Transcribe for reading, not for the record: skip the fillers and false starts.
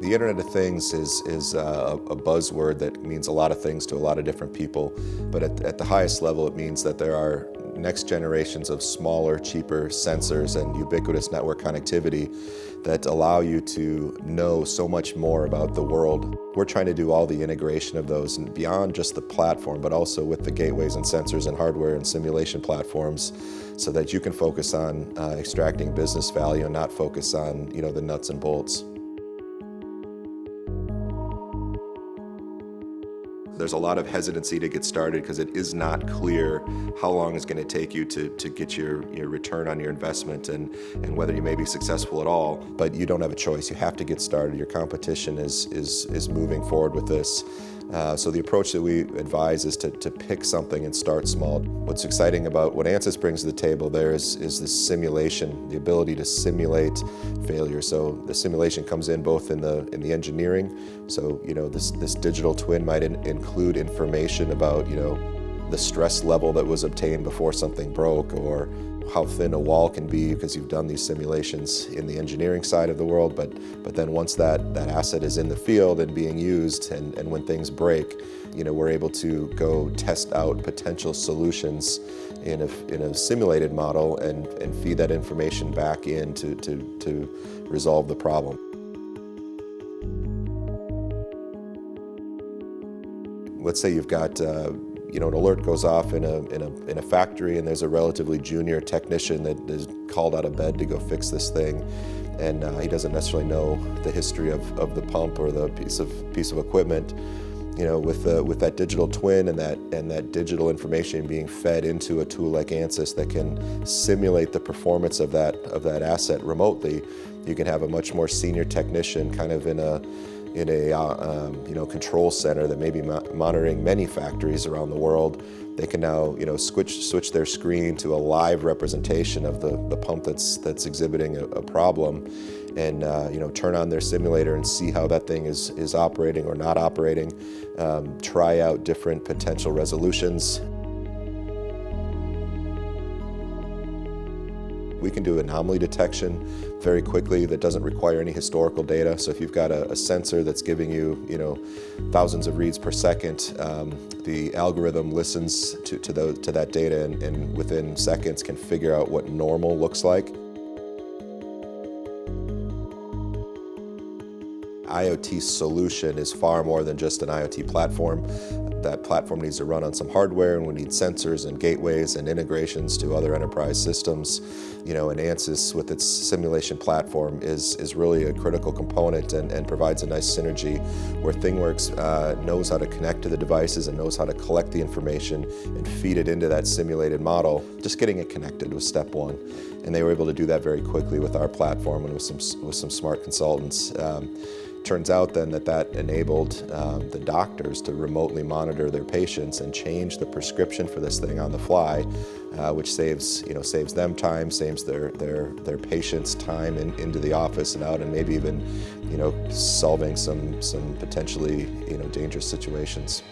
The Internet of Things is a buzzword that means a lot of things to a lot of different people, but at the highest level it means that there are next generations of smaller, cheaper sensors and ubiquitous network connectivity that allow you to know so much more about the world. We're trying to do all the integration of those and beyond just the platform, but also with the gateways and sensors and hardware and simulation platforms so that you can focus on extracting business value and not focus on, the nuts and bolts. There's a lot of hesitancy to get started because it is not clear how long it's going to take you to get your return on your investment and whether you may be successful at all. But you don't have a choice. You have to get started. Your competition is moving forward with this. So the approach that we advise is to pick something and start small. What's exciting about what ANSYS brings to the table there is this simulation, the ability to simulate failure. So the simulation comes in both in the engineering. So this digital twin might include information about the stress level that was obtained before something broke, or how thin a wall can be because you've done these simulations in the engineering side of the world, but then once that asset is in the field and being used and when things break, we're able to go test out potential solutions in a simulated model and feed that information back in to resolve the problem. Let's say you've got an alert goes off in a factory and there's a relatively junior technician that is called out of bed to go fix this thing, and he doesn't necessarily know the history of the pump or the piece of equipment. With that digital twin and that digital information being fed into a tool like ANSYS that can simulate the performance of that asset remotely, you can have a much more senior technician kind of in a control center that may be monitoring many factories around the world. They can now switch their screen to a live representation of the pump that's exhibiting a problem, and turn on their simulator and see how that thing is operating or not operating. Try out different potential resolutions. We can do anomaly detection very quickly that doesn't require any historical data. So if you've got a sensor that's giving you, thousands of reads per second, the algorithm listens to that data and within seconds can figure out what normal looks like. IoT solution is far more than just an IoT platform. That platform needs to run on some hardware, and we need sensors and gateways and integrations to other enterprise systems. And ANSYS with its simulation platform is really a critical component and provides a nice synergy where ThingWorx knows how to connect to the devices and knows how to collect the information and feed it into that simulated model. Just getting it connected was step one. And they were able to do that very quickly with our platform and with some smart consultants. Turns out then that enabled the doctors to remotely monitor their patients and change the prescription for this thing on the fly, which saves them time, saves their patients time into the office and out, and maybe even solving some potentially dangerous situations.